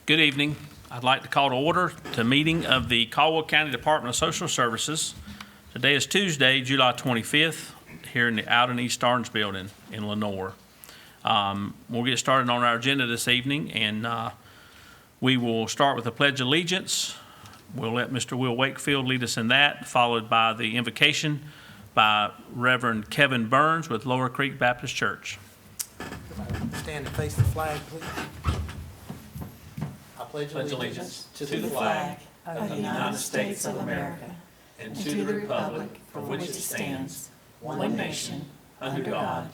Good evening. I'd like to call to order the meeting of the Caldwell County Department of Social Services. Today is Tuesday, July 25th, here in the Out and East Starnes building in Lenoir. We'll get started on our agenda this evening, and we will start with the Pledge of Allegiance. We'll let Mr. Will Wakefield lead us in that, followed by the invocation by Reverend Kevin Burns with Lower Creek Baptist Church. Stand and face the flag, please. I pledge allegiance to the flag of the United States of America and to the republic for which it stands, one nation, under God,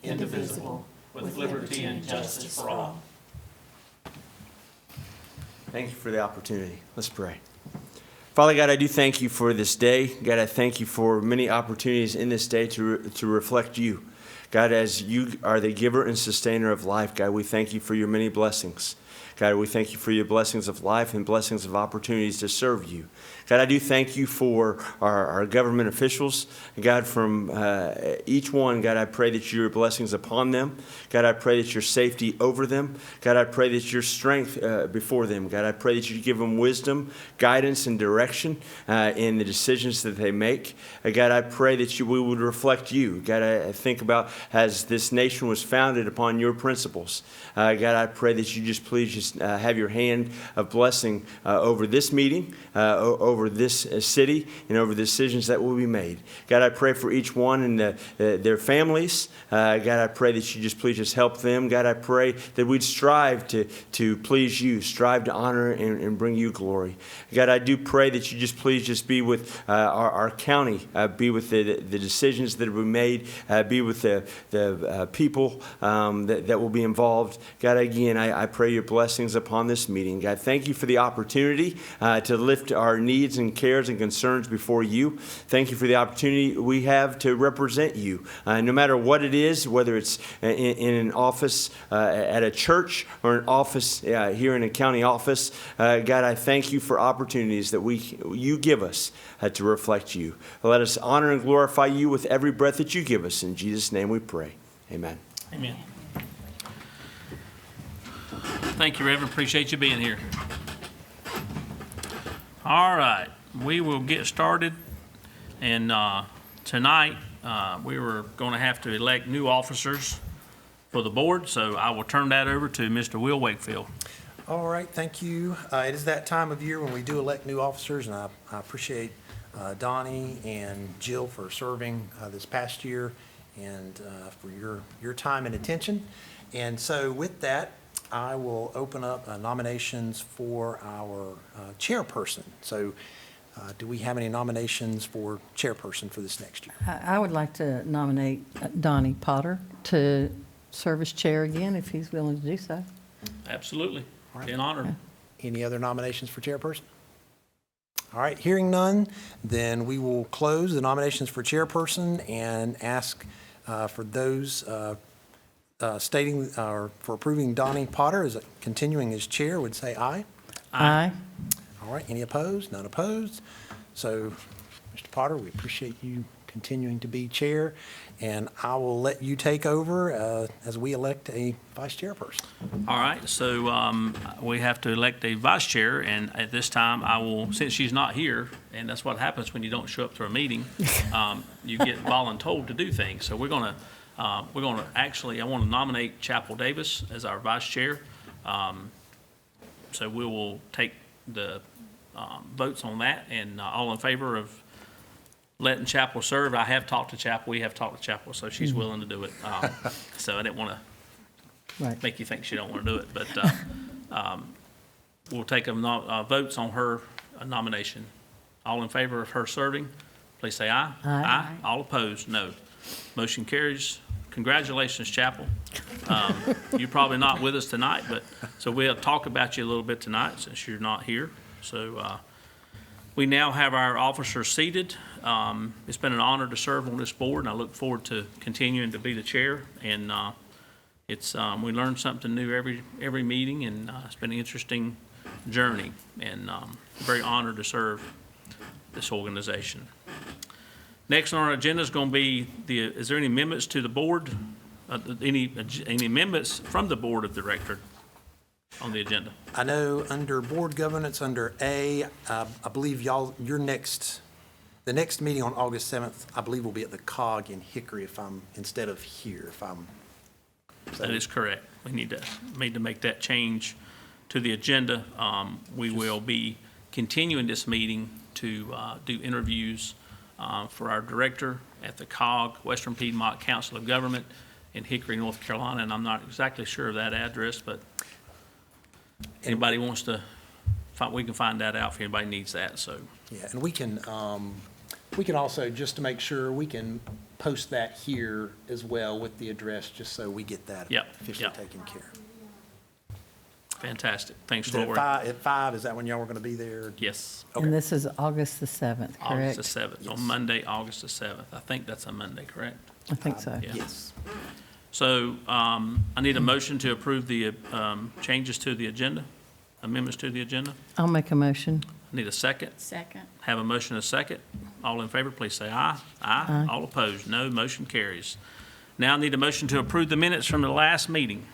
indivisible, with liberty and justice for all. Thank you for the opportunity. Let's pray. Father God, I do thank you for this day. God, I thank you for many opportunities in this day to reflect you. God, as you are the giver and sustainer of life, God, we thank you for your many blessings. God, we thank you for your blessings of life and blessings of opportunities to serve you. God, I do thank you for our government officials. God, from each one, God, I pray that your blessings upon them. God, I pray that your safety over them. God, I pray that your strength before them. God, I pray that you give them wisdom, guidance, and direction in the decisions that they make. God, I pray that we would reflect you. God, I think about as this nation was founded upon your principles. God, I pray that you please have your hand of blessing over this meeting, over this city, and over the decisions that will be made. God, I pray for each one and their families. God, I pray that you please help them. God, I pray that we'd strive to please you, strive to honor and bring you glory. God, I do pray that you please be with our county, be with the decisions that will be made, be with the people that will be involved. God, again, I pray your blessings upon this meeting. God, thank you for the opportunity to lift our needs and cares and concerns before you. Thank you for the opportunity we have to represent you. No matter what it is, whether it's in an office at a church or an office here in a county office, God, I thank you for opportunities that you give us to reflect you. Let us honor and glorify you with every breath that you give us. In Jesus' name we pray. Amen. Amen. Thank you, Reverend. Appreciate you being here. All right. We will get started. And tonight, we were going to have to elect new officers for the board. So I will turn that over to Mr. Will Wakefield. All right. Thank you. It is that time of year when we do elect new officers, and I appreciate Donnie and Jill for serving this past year and for your time and attention. And so with that, I will open up nominations for our chairperson. So do we have any nominations for chairperson for this next year? I would like to nominate Donnie Potter to serve as chair again, if he's willing to do so. Absolutely. All right. An honor. Any other nominations for chairperson? All right, hearing none, then we will close the nominations for chairperson and ask for those stating or for approving Donnie Potter as continuing as chair would say aye. Aye. All right, any opposed? None opposed. So, Mr. Potter, we appreciate you continuing to be chair, and I will let you take over as we elect a vice chairperson. All right, so we have to elect a vice chair, and at this time, I will, since she's not here, and that's what happens when you don't show up to a meeting, you get voluntold to do things. So we're going to actually, I want to nominate Chapel Davis as our vice chair. So we will take the votes on that, and all in favor of letting Chapel serve. I have talked to Chapel. We have talked to Chapel, so she's willing to do it. So I didn't want to make you think she don't want to do it, but we'll take votes on her nomination. All in favor of her serving, please say aye. Aye. Aye. All opposed, no. Motion carries. Congratulations, Chapel. You're probably not with us tonight, but so we'll talk about you a little bit tonight since you're not here. So we now have our officers seated. It's been an honor to serve on this board, and I look forward to continuing to be the chair. And we learn something new every meeting, and it's been an interesting journey. And very honored to serve this organization. Next on our agenda is going to be is there any amendments to the board? Any amendments from the board of directors? on the agenda? I know under board governance, under A, I believe the next meeting on August 7th, I believe will be at the COG in Hickory instead of here, That is correct. We need to make that change to the agenda. We will be continuing this meeting to do interviews for our director at the COG, Western Piedmont Council of Government in Hickory, North Carolina, and I'm not exactly sure of that address, but anybody wants to, we can find that out if anybody needs that, so. Yeah, and we can also, just to make sure, we can post that here as well with the address, just so we get that officially taken care of. Fantastic. Thanks, Is it Lori. at 5? Is that when y'all were going to be there? Yes, And this is August the 7th, correct? August the 7th, Yes. on Monday, August the 7th. I think that's a Monday, correct? I think so. Yeah. Yes. So I need a motion to approve the changes to the agenda, amendments to the agenda. I'll make a motion. I need a second. Second. Have a motion and a second. All in favor, please say aye. Aye. All opposed, no. Motion carries. Now I need a motion to approve the minutes from the last meeting.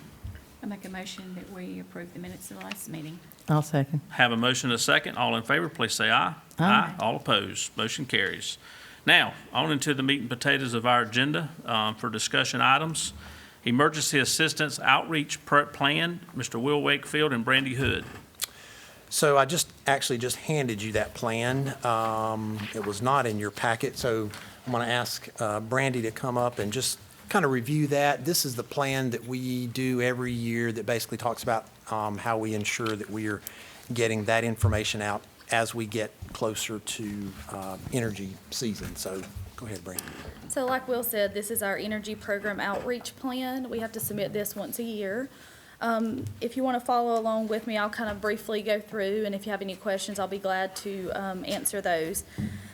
I make a motion that we approve the minutes of the last meeting. I'll second. Have a motion and a second. All in favor, please say aye. Aye. All opposed, motion carries. Now, on into the meat and potatoes of our agenda for discussion items. Emergency Assistance Outreach Plan, Mr. Will Wakefield and Brandy Hood. So I just handed you that plan. It was not in your packet, so I'm going to ask Brandy to come up and just kind of review that. This is the plan that we do every year that basically talks about how we ensure that we are getting that information out as we get closer to energy season. So go ahead, Brandy. So like Will said, this is our energy program outreach plan. We have to submit this once a year. If you want to follow along with me, I'll kind of briefly go through, and if you have any questions, I'll be glad to answer those.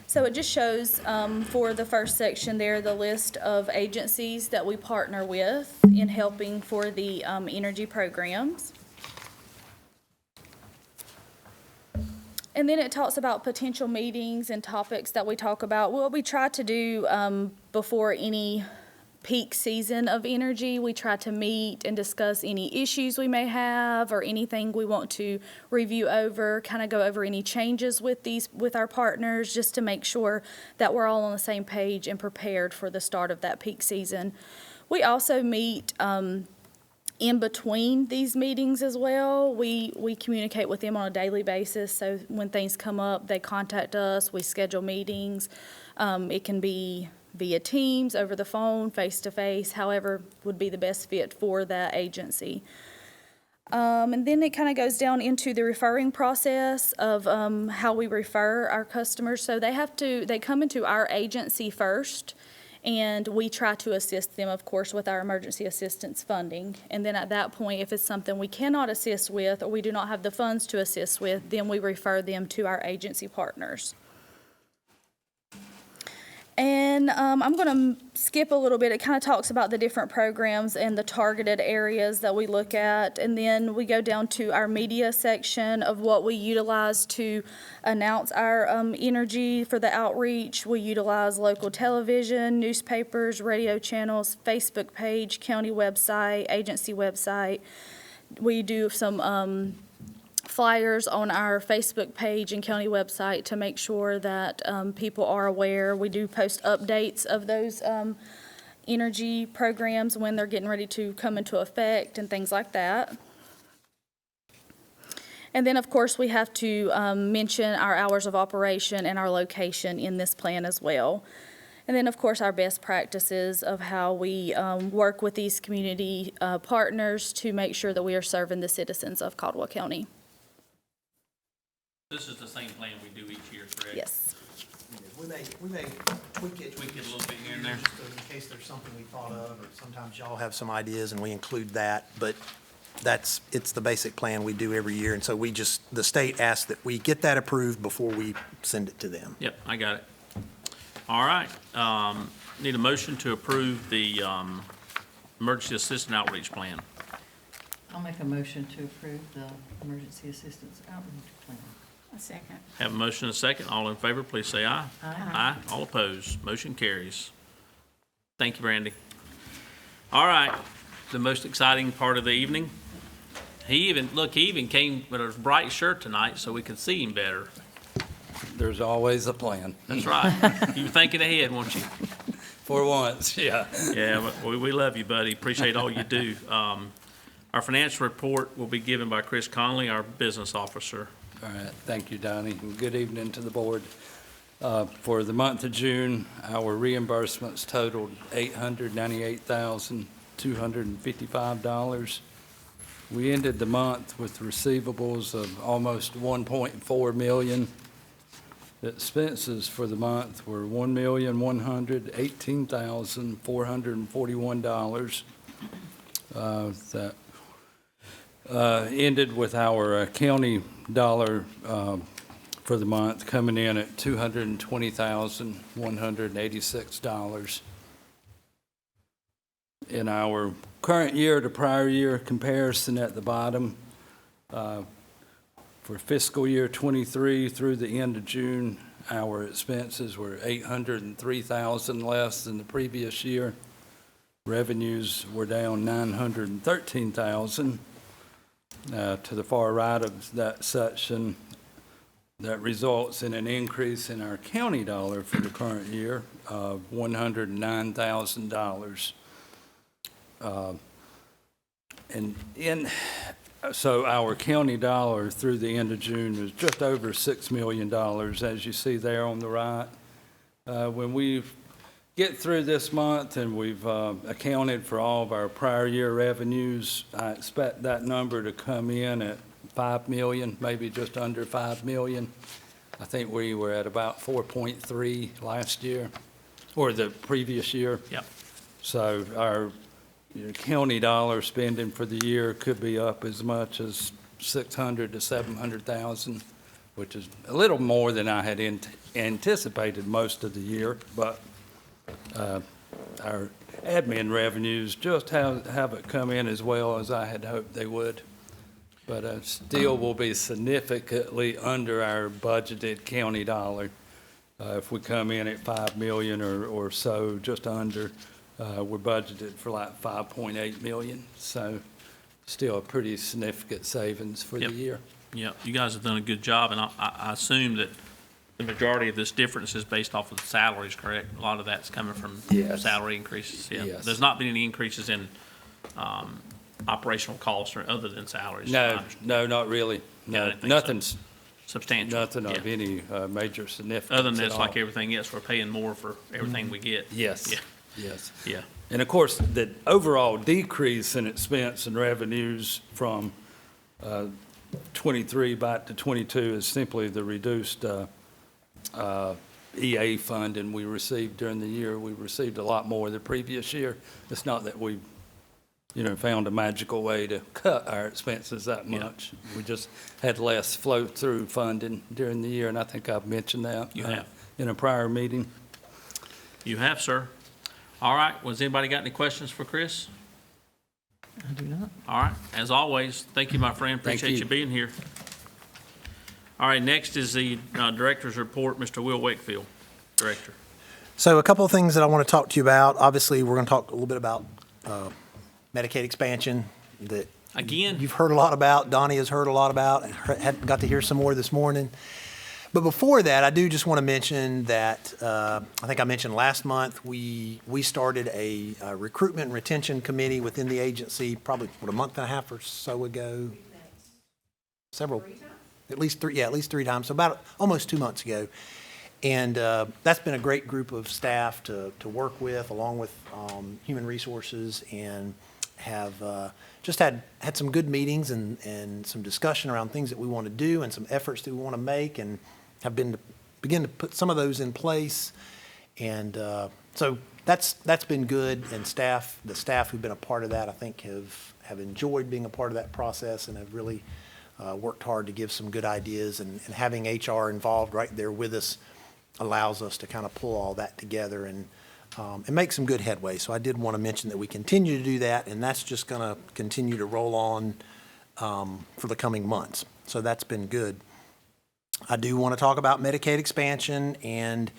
So it just shows for the first section there, the list of agencies that we partner with in helping for the energy programs. And then it talks about potential meetings and topics that we talk about. What we try to do before any peak season of energy, we try to meet and discuss any issues we may have or anything we want to review over, kind of go over any changes with our partners, just to make sure that we're all on the same page and prepared for the start of that peak season. We also meet in between these meetings as well. We communicate with them on a daily basis, so when things come up, they contact us, we schedule meetings. It can be via Teams, over the phone, face-to-face, however would be the best fit for that agency. And then it kind of goes down into the referring process of how we refer our customers. So they come into our agency first, and we try to assist them, of course, with our emergency assistance funding. And then at that point, if it's something we cannot assist with or we do not have the funds to assist with, then we refer them to our agency partners. And I'm going to skip a little bit. It kind of talks about the different programs and the targeted areas that we look at. And then we go down to our media section of what we utilize to announce our energy for the outreach. We utilize local television, newspapers, radio channels, Facebook page, county website, agency website. We do some flyers on our Facebook page and county website to make sure that people are aware. We do post updates of those energy programs when they're getting ready to come into effect and things like that. And then, of course, we have to mention our hours of operation and our location in this plan as well. And then, of course, our best practices of how we work with these community partners to make sure that we are serving the citizens of Caldwell County. This is the same plan we do each year, correct? Yes. We may tweak it. Tweak it a little bit here and there. Just in case there's something we thought of, or sometimes y'all have some ideas and we include that, but it's the basic plan we do every year, and so the state asks that we get that approved before we send it to them. Yep, I got it. All right, need a motion to approve the Emergency Assistance Outreach Plan. I'll make a motion to approve the emergency assistance outreach plan. A second. Have a motion and a second. All in favor, please say aye. Aye. All opposed, motion carries. Thank you, Brandy. All right, the most exciting part of the evening, He even came with a bright shirt tonight so we could see him better. There's always a plan. That's right. You were thinking ahead, weren't you? For once, yeah. Yeah, we love you, buddy. Appreciate all you do. Our financial report will be given by Chris Conley, our business officer. All right, thank you, Donnie, and good evening to the board. For the month of June, our reimbursements totaled $898,255. We ended the month with receivables of almost $1.4 million. The expenses for the month were $1,118,441. That ended with our county dollar for the month coming in at $220,186. In our current year to prior year comparison at the bottom, for fiscal year '23 through the end of June, our expenses were $803,000 less than the previous year. Revenues were down $913,000. To the far right of that section, that results in an increase in our county dollar for the current year of $109,000. So our county dollar through the end of June is just over $6 million, as you see there on the right. When we get through this month and we've accounted for all of our prior year revenues, I expect that number to come in at 5 million, maybe just under 5 million. I think we were at about 4.3 last year, or the previous year. Yep. So our county dollar spending for the year could be up as much as 600 to 700,000, which is a little more than I had anticipated most of the year, but our admin revenues just haven't come in as well as I had hoped they would. But still will be significantly under our budgeted county dollar. If we come in at 5 million or so, just under, we're budgeted for like 5.8 million. So still a pretty significant savings for the year. Yeah, you guys have done a good job, and I assume that the majority of this difference is based off of the salaries, correct? A lot of that's coming from Yes. salary increases. Yeah. Yes. There's not been any increases in operational costs or other than salaries. No, not really. I No, didn't think so. nothing's, Substantial. nothing of Yeah. any major significance Other than at it's like all. everything else, we're paying more for everything we get. Yes, Yeah. yes. Yeah. And of course, the overall decrease in expense and revenues from 23 back to 22 is simply the reduced EA funding we received during the year. We received a lot more the previous year. It's not that we, found a magical way to cut our expenses that much. We just had less flow-through funding during the year, and I think I've mentioned that You have. in a prior meeting. You have, sir. All right, has anybody got any questions for Chris? I do not. All right, as always, thank you, my friend. Thank Appreciate you. you being here. All right, next is the director's report, Mr. Will Wakefield, Director. So a couple of things that I want to talk to you about. Obviously, we're going to talk a little bit about Medicaid expansion that Again? you've heard a lot about, Donnie has heard a lot about, and got to hear some more this morning. But before that, I do just want to mention that, I think I mentioned last month, we started a recruitment and retention committee within the agency, probably, a month and a half or so ago? Several, at least three times, so about almost 2 months ago. And that's been a great group of staff to work with, along with human resources, and have just had some good meetings and some discussion around things that we want to do and some efforts that we want to make, and have begin to put some of those in place. And so that's been good, and the staff who've been a part of that, I think, have enjoyed being a part of that process and have really worked hard to give some good ideas, and having HR involved right there with us allows us to kind of pull all that together and make some good headway. So I did want to mention that we continue to do that, and that's just going to continue to roll on for the coming months. So that's been good. I do want to talk about Medicaid expansion, and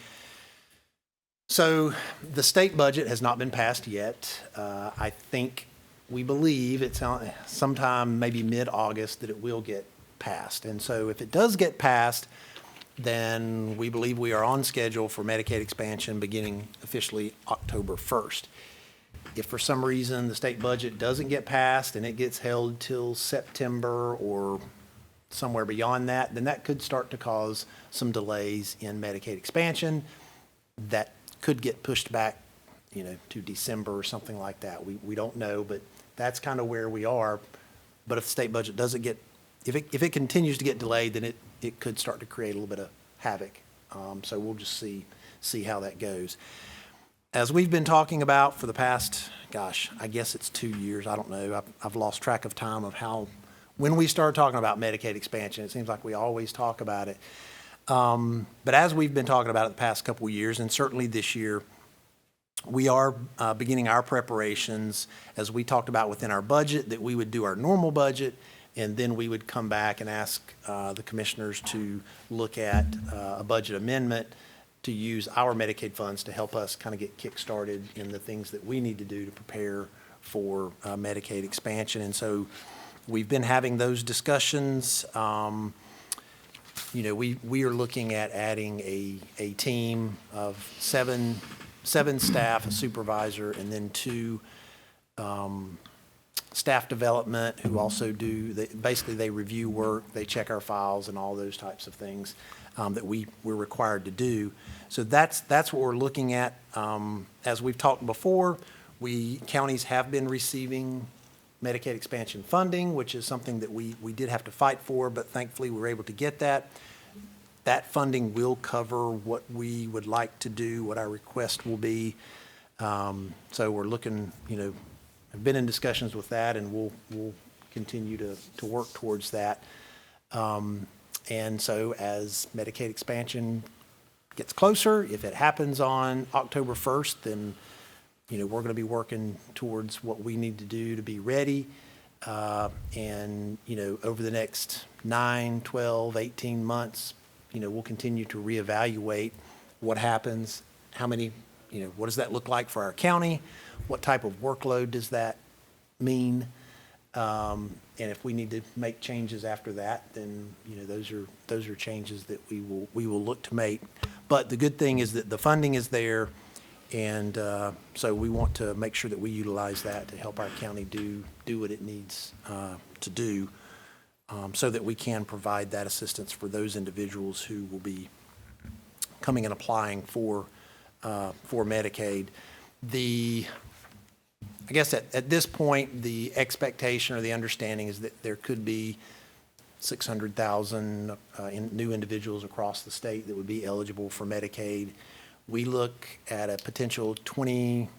so the state budget has not been passed yet. I think we believe it's sometime maybe mid-August that it will get passed. And so if it does get passed, then we believe we are on schedule for Medicaid expansion beginning officially October 1st. If for some reason the state budget doesn't get passed and it gets held till September or somewhere beyond that, then that could start to cause some delays in Medicaid expansion. That could get pushed back, to December or something like that. We don't know, but that's kind of where we are. But if the state budget doesn't get, if it continues to get delayed, then it could start to create a little bit of havoc. So we'll just see how that goes. As we've been talking about for the past, I guess it's 2 years. I don't know. I've lost track of time of when we started talking about Medicaid expansion. It seems like we always talk about it. But as we've been talking about it the past couple of years, and certainly this year, we are beginning our preparations, as we talked about within our budget, that we would do our normal budget, and then we would come back and ask the commissioners to look at a budget amendment to use our Medicaid funds to help us kind of get kick-started in the things that we need to do to prepare for Medicaid expansion. And so we've been having those discussions. We are looking at adding a team of seven staff, a supervisor, and then 2 staff development who also basically they review work, they check our files and all those types of things that we're required to do. So that's what we're looking at. As we've talked before, counties have been receiving Medicaid expansion funding, which is something that we did have to fight for, but thankfully we were able to get that. That funding will cover what we would like to do, what our request will be. So we're looking, I've been in discussions with that, and we'll continue to work towards that. And so as Medicaid expansion gets closer, if it happens on October 1st, then we're going to be working towards what we need to do to be ready. And over the next 9, 12, 18 months, we'll continue to reevaluate what happens, how many, what does that look like for our county? What type of workload does that mean? And if we need to make changes after that, then, those are changes that we will look to make. But the good thing is that the funding is there. And so we want to make sure that we utilize that to help our county do what it needs to do, so that we can provide that assistance for those individuals who will be coming and applying for Medicaid. I guess at this point, the expectation or the understanding is that there could be 600,000 new individuals across the state that would be eligible for Medicaid. We look at a potential 20%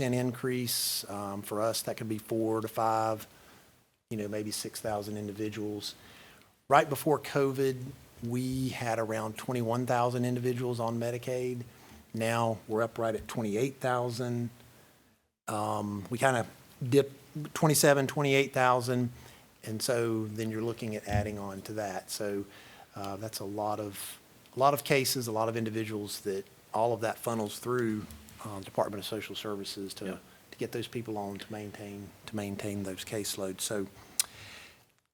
increase. For us, that could be 4 to 5, maybe 6,000 individuals. Right before COVID, we had around 21,000 individuals on Medicaid. Now we're up right at 28,000. We kind of dipped 28,000. And so then you're looking at adding on to that. So that's a lot of cases, a lot of individuals that all of that funnels through Department of Social Services to get those people on to maintain those caseloads. So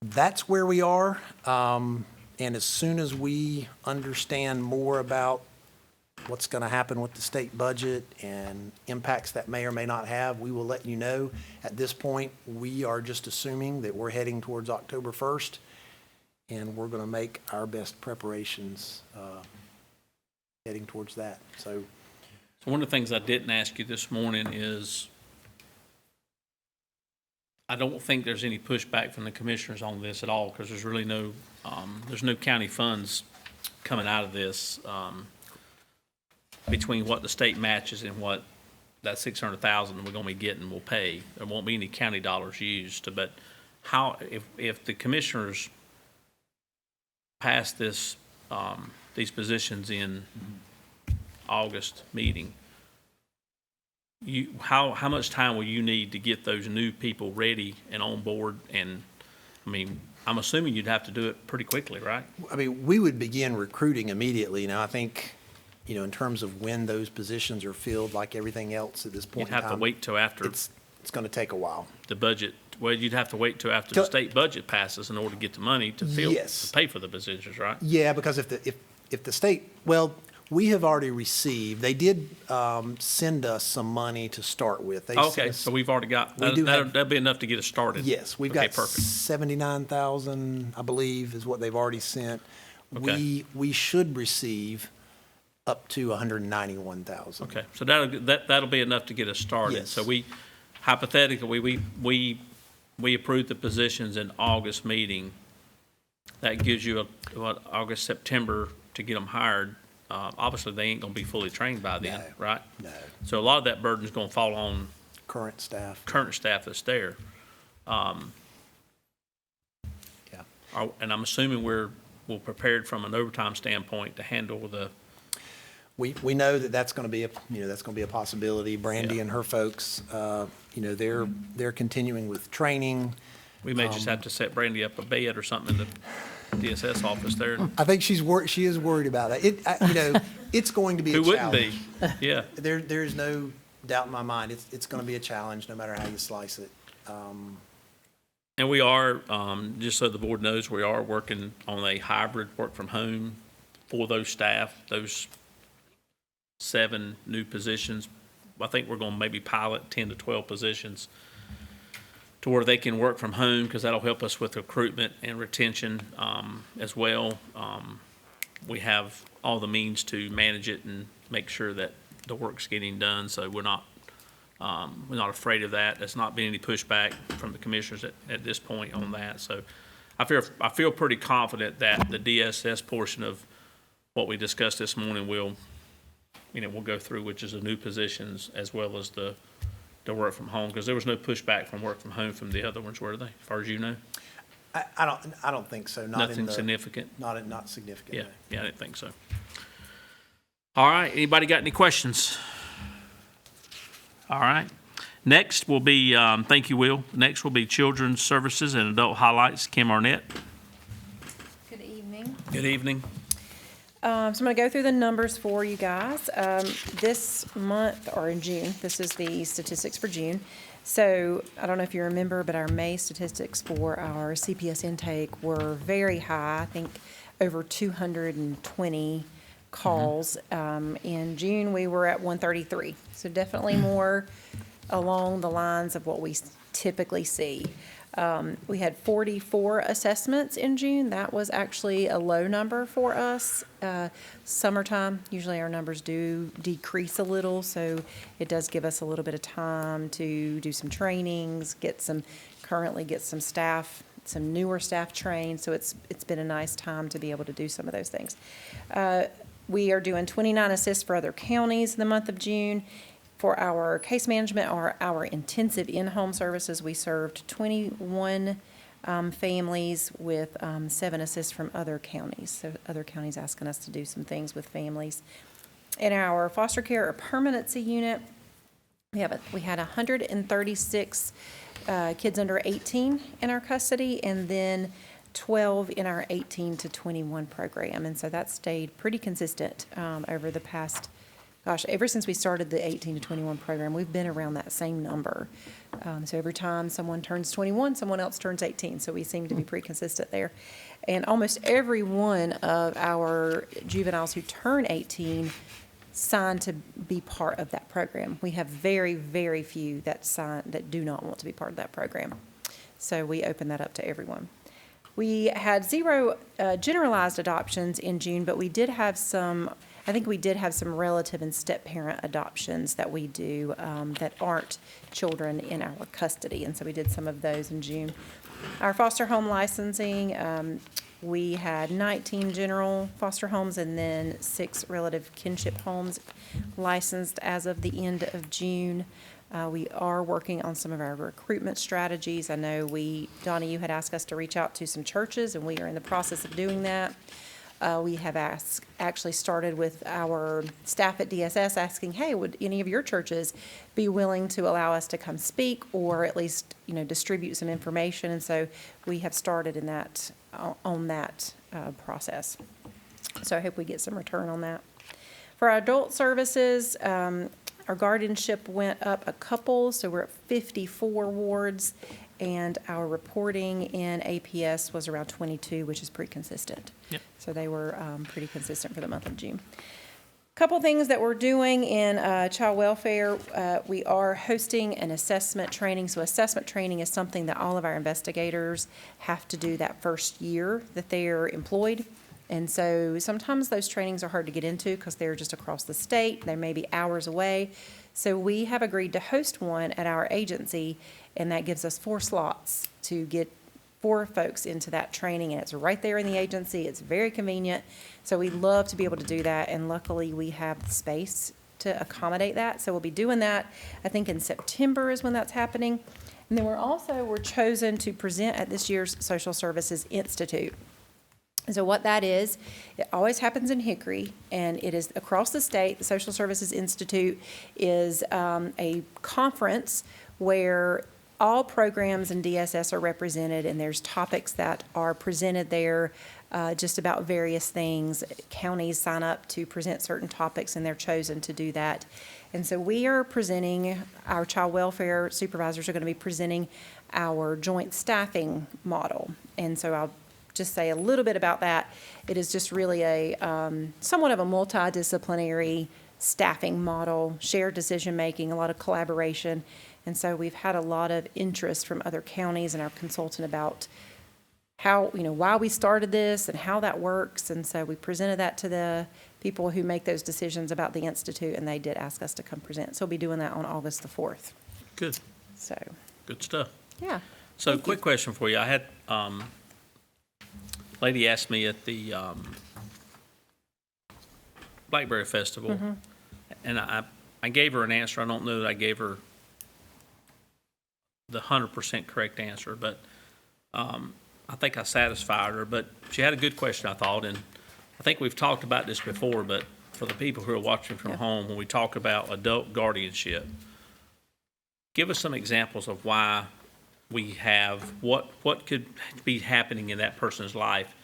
that's where we are. And as soon as we understand more about what's going to happen with the state budget and impacts that may or may not have, we will let you know. At this point, we are just assuming that we're heading towards October 1st, and we're going to make our best preparations heading towards that. So one of the things I didn't ask you this morning is, I don't think there's any pushback from the commissioners on this at all, because there's really no county funds coming out of this between what the state matches and what that 600,000 we're going to be getting will pay. There won't be any county dollars used. But how, if the commissioners pass this, these positions in August meeting, how much time will you need to get those new people ready and on board? And I'm assuming you'd have to do it pretty quickly, right? we would begin recruiting immediately. Now, I think, in terms of when those positions are filled, like everything else at this point You'd have in to time, wait till after. it's going to take a while. The budget, well, you'd have to wait till after the Till- state budget passes in order to get the money to Yes. to pay for the positions, right? Yeah, because if the state, well, we have already received, they did send us some money to start with. They sent Okay, us- so we've already got, We do have- that'd be enough to get us started. Yes, we've Okay, got perfect. 79,000, I believe, is what they've already sent. Okay. We should receive up to 191,000. Okay, so that'll be enough to get us started. Yes. So we, hypothetically, we approved the positions in August meeting. That gives you August, September to get them hired. Obviously, they ain't gonna be fully trained by then, No. right? No, So a lot of that burden's gonna fall on current staff, current staff that's there. yeah. And I'm assuming we're prepared from an overtime standpoint to handle the, We know that that's going to be that's going to be a possibility. Brandy Yeah. and her folks, they're continuing with training. we may just have to set Brandy up a bed or something in the DSS office there. I think she is worried about that. It's going to be a Who wouldn't challenge. be? Yeah. There's no doubt in my mind, it's going to be a challenge, no matter how you slice it. And we are, just so the board knows, we are working on a hybrid work from home for those staff, those 7 new positions. I think we're gonna maybe pilot 10 to 12 positions to where they can work from home, because that'll help us with recruitment and retention, as well. We have all the means to manage it and make sure that the work's getting done, so we're not afraid of that. There's not been any pushback from the commissioners at this point on that. So I feel pretty confident that the DSS portion of what we discussed this morning we'll go through, which is the new positions as well as the work from home, because there was no pushback from work from home from the other ones, were they, as far as you know? I don't think so. Nothing significant? Not significant. Yeah, no. yeah, I didn't think so. All right, anybody got any questions? All right. Next will be, thank you, Will. Next will be Children's Services and Adult Highlights. Kim Arnett. Good evening. Good evening. So I'm going to go through the numbers for you guys. This month, or in June, this is the statistics for June. So I don't know if you remember, but our May statistics for our CPS intake were very high. I think over 220 calls. In June, we were at 133. So definitely more along the lines of what we typically see. We had 44 assessments in June. That was actually a low number for us. Summertime, usually our numbers do decrease a little, so it does give us a little bit of time to do some trainings, get some staff, some newer staff trained. So it's been a nice time to be able to do some of those things. We are doing 29 assists for other counties in the month of June. For our case management or our intensive in-home services, we served 21 families with 7 assists from other counties. So other counties asking us to do some things with families. In our foster care or permanency unit, we had 136 kids under 18 in our custody, and then 12 in our 18 to 21 program. And so that stayed pretty consistent over the past, ever since we started the 18 to 21 program, we've been around that same number. So every time someone turns 21, someone else turns 18. So we seem to be pretty consistent there. And almost every one of our juveniles who turn 18 signed to be part of that program. We have very, very few that do not want to be part of that program. So we open that up to everyone. We had 0 generalized adoptions in June, but we did have some relative and step-parent adoptions that we do that aren't children in our custody, and so we did some of those in June. Our foster home licensing, we had 19 general foster homes and then 6 relative kinship homes licensed as of the end of June. We are working on some of our recruitment strategies. I know Donnie, you had asked us to reach out to some churches, and we are in the process of doing that. We have actually started with our staff at DSS asking, hey, would any of your churches be willing to allow us to come speak or at least, distribute some information? And so we have started on that process. So I hope we get some return on that. For our adult services, Our guardianship went up a couple, so we're at 54 wards, and our reporting in APS was around 22, which is pretty consistent. Yep. So they were pretty consistent for the month of June. Couple things that we're doing in child welfare. We are hosting an assessment training. So assessment training is something that all of our investigators have to do that first year that they're employed. And so sometimes those trainings are hard to get into because they're just across the state. They may be hours away. So we have agreed to host one at our agency, and that gives us 4 slots to get 4 folks into that training, and it's right there in the agency. It's very convenient. So we love to be able to do that, and luckily we have the space to accommodate that. So we'll be doing that, I think in September is when that's happening. And then we're chosen to present at this year's Social Services Institute. And so what that is, it always happens in Hickory, and it is across the state. The Social Services Institute is a conference where all programs in DSS are represented, and there's topics that are presented there just about various things. Counties sign up to present certain topics, and they're chosen to do that. And so we are presenting, our child welfare supervisors are going to be presenting our joint staffing model. And so I'll just say a little bit about that. It is just really a somewhat of a multidisciplinary staffing model, shared decision-making, a lot of collaboration. And so we've had a lot of interest from other counties and our consultant about how, why we started this and how that works. And so we presented that to the people who make those decisions about the Institute, and they did ask us to come present. So we'll be doing that on August the 4th. Good, So, good stuff. yeah. So quick question for you. I had, lady asked me at the Blackberry Festival, and I gave her an answer. I don't know that I gave her the 100% correct answer, but I think I satisfied her. But she had a good question, I thought, and I think we've talked about this before, but for the people who are watching from home, when we talk about adult guardianship, give us some examples of why we have, what could be happening in that person's life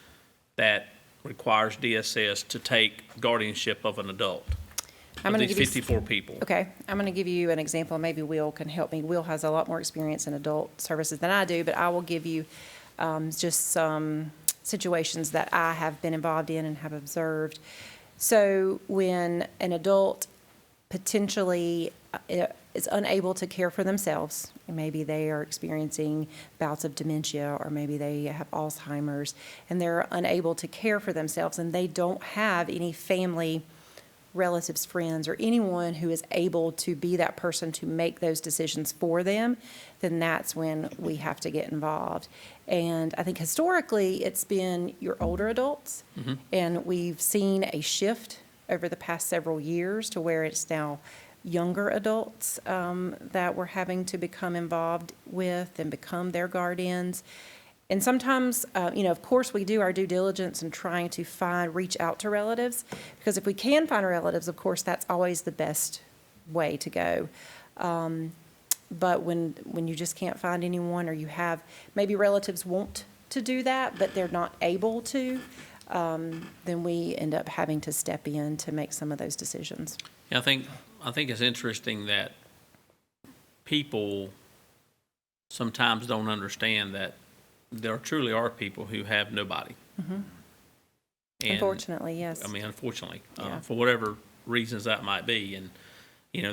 that requires DSS to take guardianship of an adult, I'm of gonna these give you 54 people. Okay, I'm going to give you an example. Maybe Will can help me. Will has a lot more experience in adult services than I do, but I will give you just some situations that I have been involved in and have observed. So when an adult potentially is unable to care for themselves, maybe they are experiencing bouts of dementia, or maybe they have Alzheimer's, and they're unable to care for themselves, and they don't have any family, relatives, friends, or anyone who is able to be that person to make those decisions for them, then that's when we have to get involved. And I think historically, it's been your older adults, and we've seen a shift over the past several years to where it's now younger adults that we're having to become involved with and become their guardians. And sometimes, of course, we do our due diligence in trying to reach out to relatives, because if we can find relatives, of course, that's always the best way to go. But when you just can't find anyone, or you have, maybe relatives want to do that, but they're not able to, then we end up having to step in to make some of those decisions. Yeah, I think it's interesting that people sometimes don't understand that there truly are people who have nobody. And, Unfortunately, yes. I mean, unfortunately, Yeah. for whatever reasons that might be. And,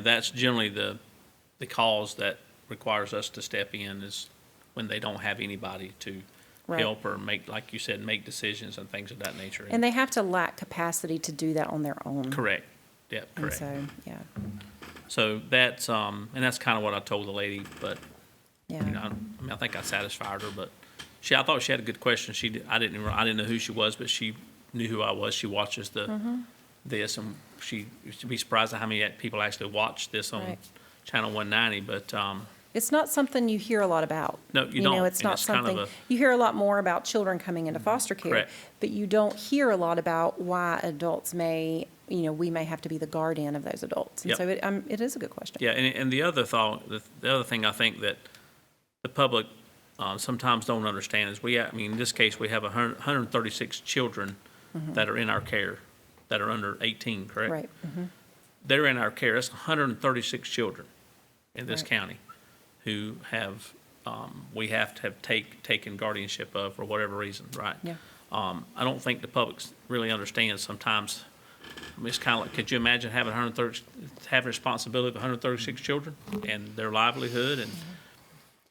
that's generally the cause that requires us to step in, is when they don't have anybody to Right. help or make, like you said, make decisions and things of that nature. And they have to lack capacity to do that on their own. Correct. Yeah, And correct. so, yeah, So that's, and that's kind of what I told the lady, but yeah. I think I satisfied her, but I thought she had a good question. I didn't know who she was, but she knew who I was. She watches this, and she'd be surprised at how many people actually watch this on Right. Channel 190, but, It's not something you hear a lot about. No, you don't, It's and not it's kind of something, you hear a lot more about children coming into foster care. Correct. But you don't hear a lot about why adults may, we may have to be the guardian of those adults. And Yep. so it is a good question. yeah, and the other thing I think that the public sometimes don't understand is in this case, we have 136 children that are in our care that are under 18, correct? Right. they're in our care. That's 136 children in this Right. county who have, we have to have taken guardianship of for whatever reason, right? Yeah. I don't think the public really understands sometimes. I mean, it's kind of like, could you imagine having having responsibility of 136 children and their livelihood? And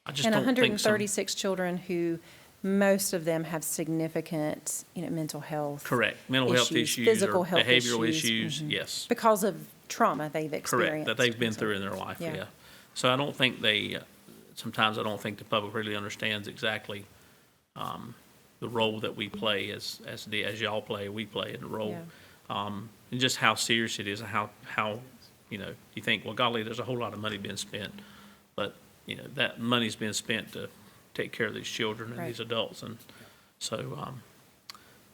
I just And don't think 136 children who, most of them have significant, mental health. Correct. Mental health issues physical or health behavioral issues. issues, yes. Because of trauma they've Correct, experienced. that they've been through in their life, Yeah. yeah. So I don't think sometimes I don't think the public really understands exactly the role that we play as y'all play, we play in the role. And just how serious it is and how, you think, well, golly, there's a whole lot of money being spent. But, that money's being spent to take care of these children and Right. these adults. And so,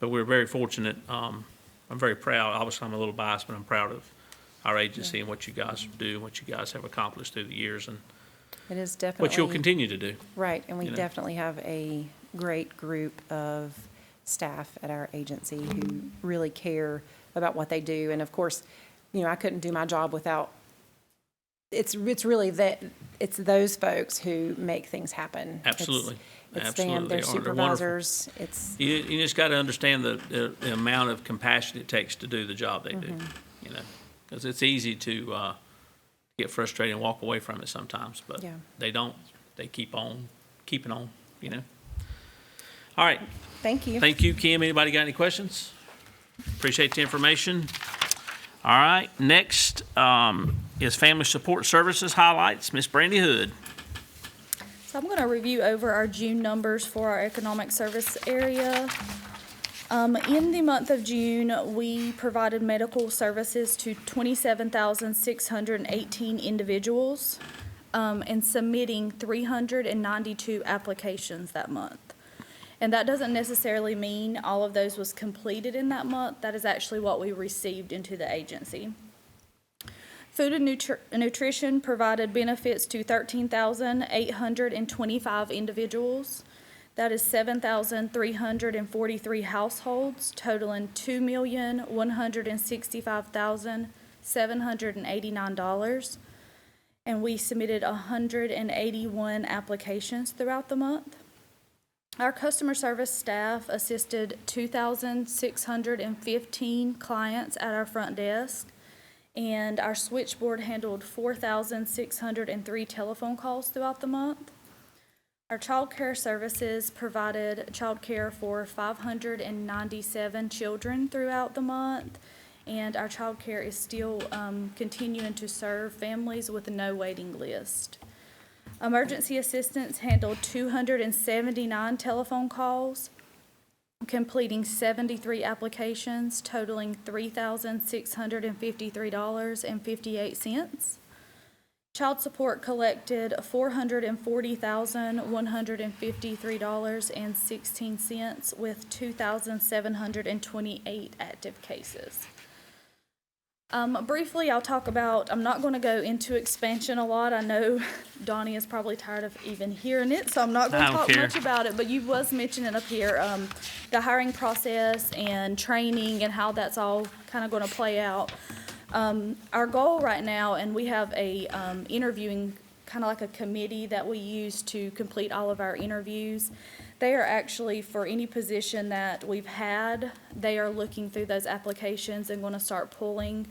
but we're very fortunate. I'm very proud. Obviously, I'm a little biased, but I'm proud of our agency and what you guys do and what you guys have accomplished through the years and It is definitely. what you'll continue to do. Right, and we you know. definitely have a great group of staff at our agency who really care about what they do. And of course, I couldn't do my job without, it's really it's those folks who make things happen. Absolutely. It's Absolutely. them, their They are. They're wonderful. supervisors, it's, You just got to understand the amount of compassion it takes to do the job they do, because it's easy to get frustrated and walk away from it sometimes, but Yeah. they don't. They keep on keeping on, All right. thank you. Thank you, Kim. Anybody got any questions? Appreciate the information. All right. Next is Family Support Services highlights. Miss Brandy Hood. So I'm going to review over our June numbers for our economic service area. In the month of June, we provided medical services to 27,618 individuals, and submitting 392 applications that month. And that doesn't necessarily mean all of those was completed in that month. That is actually what we received into the agency. Food and nutrition provided benefits to 13,825 individuals. That is 7,343 households, totaling $2,165,789. And we submitted 181 applications throughout the month. Our customer service staff assisted 2,615 clients at our front desk, and our switchboard handled 4,603 telephone calls throughout the month. Our Childcare Services provided childcare for 597 children throughout the month, and our childcare is still continuing to serve families with no waiting list. Emergency assistance handled 279 telephone calls, completing 73 applications, totaling $3,653.58. Child support collected $440,153.16 with 2,728 active cases. Briefly, I'll talk about, I'm not going to go into expansion a lot. I know Donnie is probably tired of even hearing it, so I'm not going I to don't talk care. much about it, but you was mentioning up here the hiring process and training and how that's all kind of going to play out. Our goal right now, and we have a interviewing, kind of like a committee that we use to complete all of our interviews. They are actually, for any position that we've had, they are looking through those applications and going to start pulling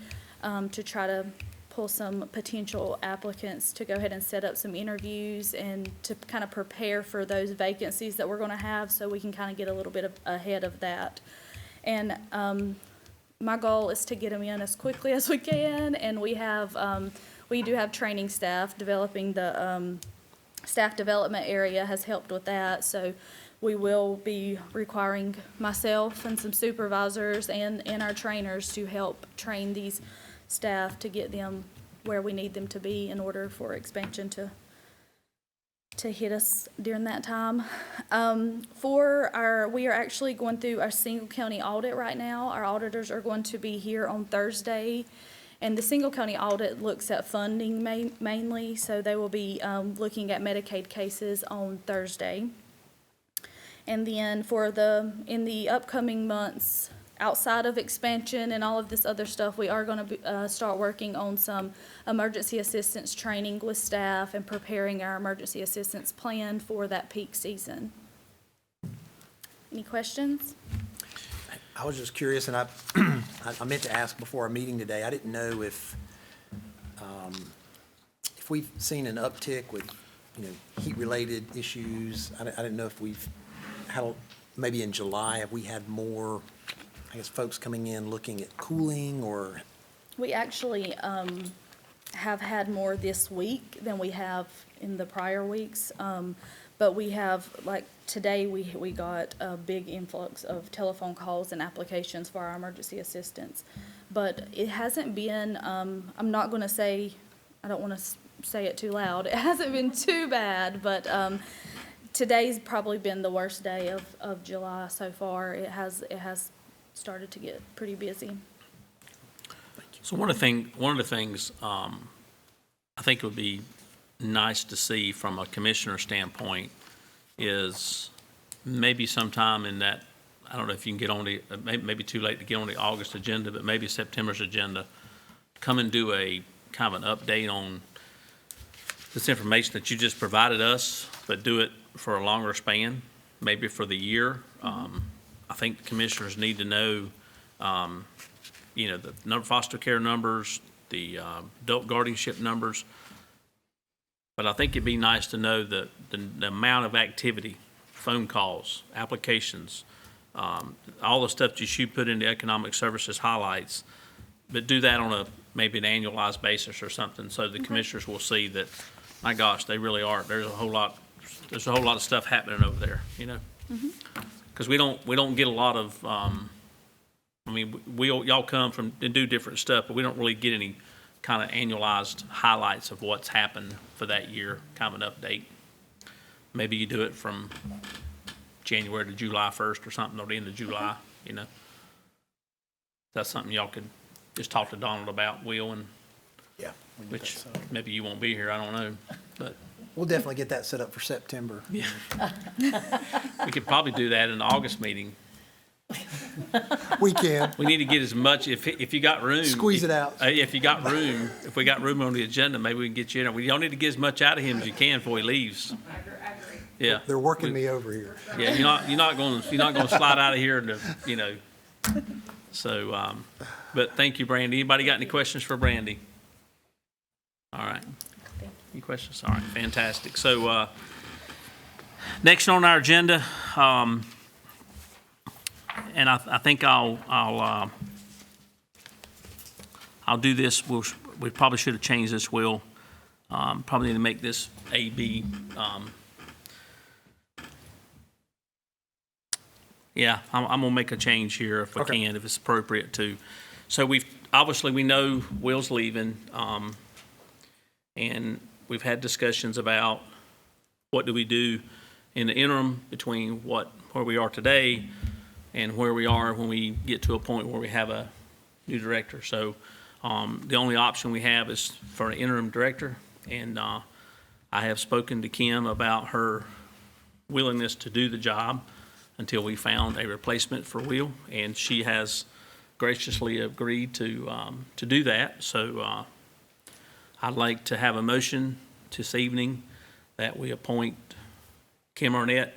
to try to pull some potential applicants to go ahead and set up some interviews and to kind of prepare for those vacancies that we're going to have, so we can kind of get a little bit ahead of that. And my goal is to get them in as quickly as we can, and we do have training staff. Developing the staff development area has helped with that, so we will be requiring myself and some supervisors and our trainers to help train these staff to get them where we need them to be in order for expansion to hit us during that time. We are actually going through our single county audit right now. Our auditors are going to be here on Thursday, and the single county audit looks at funding mainly, so they will be looking at Medicaid cases on Thursday. And then in the upcoming months, outside of expansion and all of this other stuff, we are going to start working on some emergency assistance training with staff and preparing our emergency assistance plan for that peak season. Any questions? I was just curious, and I meant to ask before our meeting today, I didn't know if we've seen an uptick with, heat-related issues. I didn't know if we've had, maybe in July, have we had more, I guess, folks coming in looking at cooling or? We actually have had more this week than we have in the prior weeks. But we have, like, today, we got a big influx of telephone calls and applications for our emergency assistance. But it hasn't been, I'm not going to say, I don't want to say it too loud, it hasn't been too bad, but today's probably been the worst day of July so far. It has started to get pretty busy. So one of the things I think it would be nice to see from a commissioner standpoint is maybe sometime in that, I don't know if you can get on the, maybe too late to get on the August agenda, but maybe September's agenda, come and do a kind of an update on this information that you just provided us, but do it for a longer span, maybe for the year. I think the commissioners need to know, the number foster care numbers, the adult guardianship numbers. But I think it'd be nice to know the amount of activity, phone calls, applications, all the stuff that you put into economic services highlights, but do that on maybe an annualized basis or something, so the commissioners will see that, my gosh, they really are. There's a whole lot of stuff happening over there, because we don't get a lot of. Y'all come from and do different stuff, but we don't really get any kind of annualized highlights of what's happened for that year, kind of an update. Maybe you do it from January to July 1st or something, or the end of July, That's something y'all could just talk to Donald about, Will, and Yeah. which maybe you won't be here, I don't know, but We'll definitely get that set up for September. yeah. We could probably do that in the August meeting. We can. We need to get as much, if you got room. Squeeze it out. If you got room, if we got room on the agenda, maybe we can get you in there. Y'all need to get as much out of him as you can before he leaves. I agree. Yeah. They're working me over here. Yeah, you're not going to slide out of here to, So, but thank you, Brandy. Anybody got any questions for Brandy? All right. Any questions? All right, fantastic. So, next on our agenda, and I think I'll do this. We probably should have changed this, Will. Probably need to make this A, B. Yeah, I'm gonna make a change here if we can, if it's appropriate to. So we know Will's leaving, and we've had discussions about what do we do in the interim between where we are today and where we are when we get to a point where we have a new director. So the only option we have is for an interim director, and I have spoken to Kim about her willingness to do the job until we found a replacement for Will, and she has graciously agreed to do that. So I'd like to have a motion this evening that we appoint Kim Arnett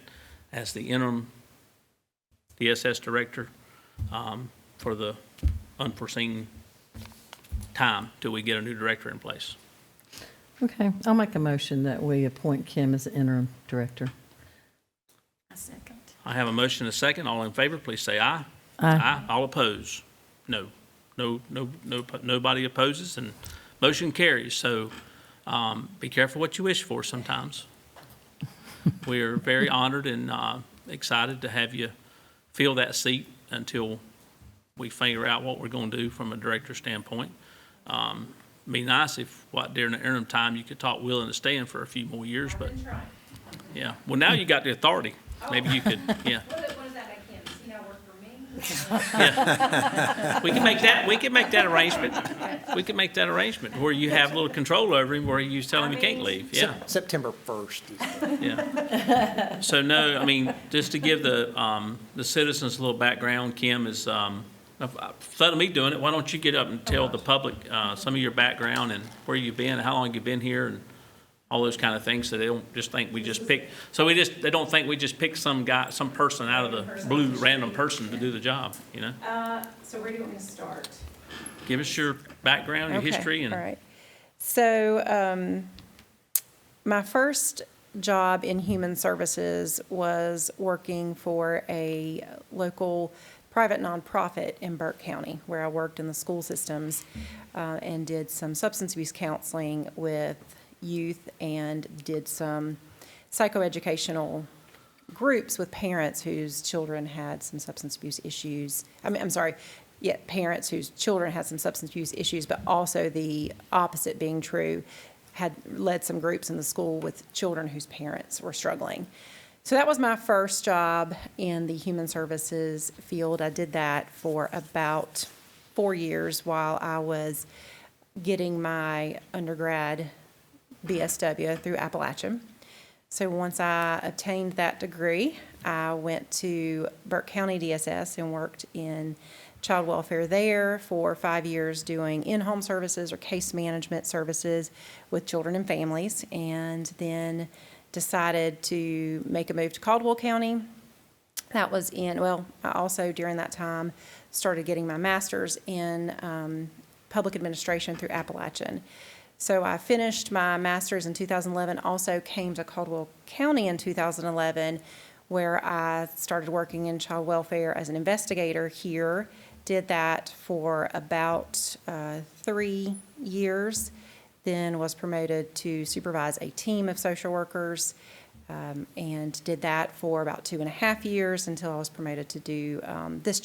as the interim DSS director for the unforeseen time till we get a new director in place. Okay, I'll make a motion that we appoint Kim as the interim director. A second. I have a motion and a second. All in favor, please say aye. Aye. All oppose? No. Nobody opposes, and motion carries. So be careful what you wish for sometimes. We are very honored and excited to have you fill that seat until we figure out what we're going to do from a director standpoint. Be nice if, during the interim time, you could talk Will into staying for a few more years, but, yeah. Well, now you got the authority. Maybe you could, yeah. What does that make him? Does he now work for me? Yeah. We can make that arrangement. We can make that arrangement where you have a little control over him, where you tell him he can't leave, yeah. September 1st. Yeah. So no, just to give the citizens a little background, Kim is, instead of me doing it, why don't you get up and tell the public some of your background and where you've been, how long you've been here, and all those kind of things, so they don't just think we just pick, they don't think we just pick some guy, some person out of the blue, random person to do the job, you know? So where do you want me to start? Give us your background, your Okay, history, and all right. So, my first job in human services was working for a local private nonprofit in Burke County, where I worked in the school systems and did some substance abuse counseling with youth and did some psychoeducational groups with parents whose children had some substance abuse issues. Parents whose children had some substance abuse issues, but also the opposite being true, had led some groups in the school with children whose parents were struggling. So that was my first job in the human services field. I did that for about 4 years while I was getting my undergrad BSW through Appalachian. So once I obtained that degree, I went to Burke County DSS and worked in child welfare there for 5 years doing in-home services or case management services with children and families, and then decided to make a move to Caldwell County. That was I also during that time started getting my master's in public administration through Appalachian. So I finished my master's in 2011, also came to Caldwell County in 2011, where I started working in child welfare as an investigator here. Did that for about 3 years, then was promoted to supervise a team of social workers, and did that for about 2.5 years until I was promoted to do this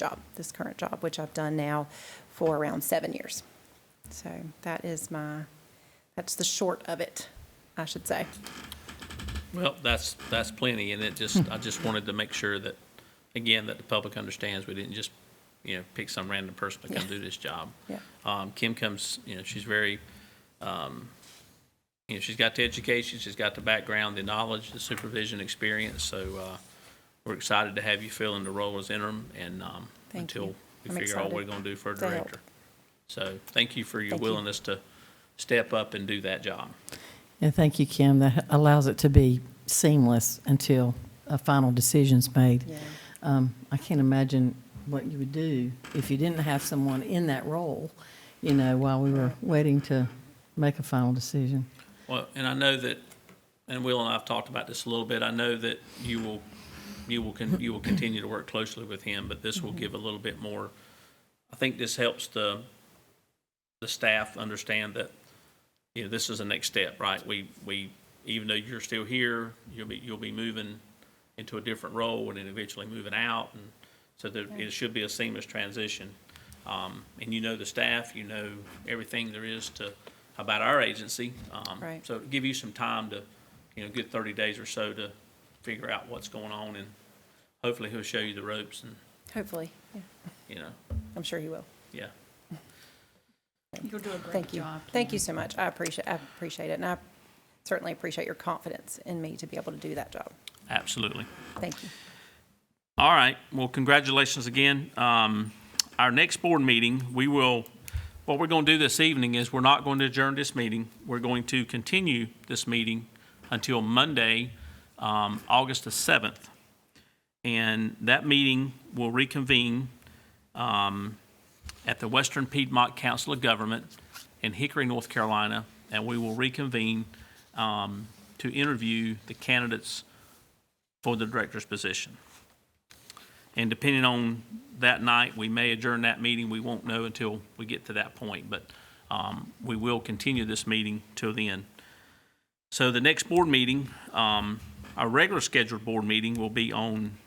current job, which I've done now for around 7 years. So that's the short of it, I should say. well, that's plenty, and I just wanted to make sure that, again, that the public understands we didn't just, pick some random person to come do this job. Yeah. Kim comes, she's very, she's got the education, she's got the background, the knowledge, the supervision experience, so we're excited to have you fill in the role as interim and Thank until you. we I'm figure out what we're excited going to do for a to help. director. So thank you for your Thank you. willingness to step up and do that job. And thank you, Kim. That allows it to be seamless until a final decision's made. Yeah. I can't imagine what you would do if you didn't have someone in that role, while we were waiting to make a final decision. Well, and I know that, and Will and I have talked about this a little bit, I know that you will continue to work closely with him, but this will give a little bit more, I think this helps the staff understand that, this is the next step, right? We even though you're still here, you'll be moving into a different role and then eventually moving out, and so that it should be a seamless transition. And the staff, everything there is about our agency. Right. So give you some time to, get 30 days or so to figure out what's going on, and hopefully he'll show you the ropes, and, Hopefully, yeah. I'm sure he will. yeah. You'll do a great Thank you. job. Thank you so much. I appreciate it, and I certainly appreciate your confidence in me to be able to do that job. Absolutely. Thank you. All right. Well, congratulations again. Our next board meeting, what we're going to do this evening is we're not going to adjourn this meeting. We're going to continue this meeting until Monday, August the 7th. And that meeting will reconvene at the Western Piedmont Council of Government in Hickory, North Carolina, and we will reconvene to interview the candidates for the director's position. And depending on that night, we may adjourn that meeting. We won't know until we get to that point, but we will continue this meeting till the end. So the next board meeting, our regular scheduled board meeting will be on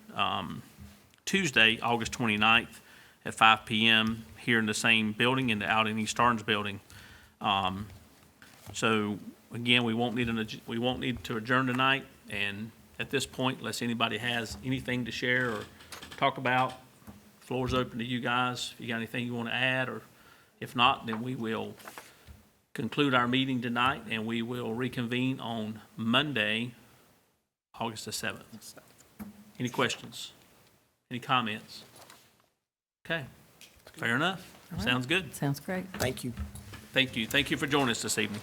Tuesday, August 29th at 5 p.m. here in the same building out in East Starnes building. So again, we won't need to adjourn tonight, and at this point, unless anybody has anything to share or talk about, floor's open to you guys. If you got anything you want to add, or if not, then we will conclude our meeting tonight, and we will reconvene on Monday, August the 7th. Any questions? Any comments? Okay. Fair enough. Sounds good. Sounds great. Thank you. Thank you. Thank you for joining us this evening.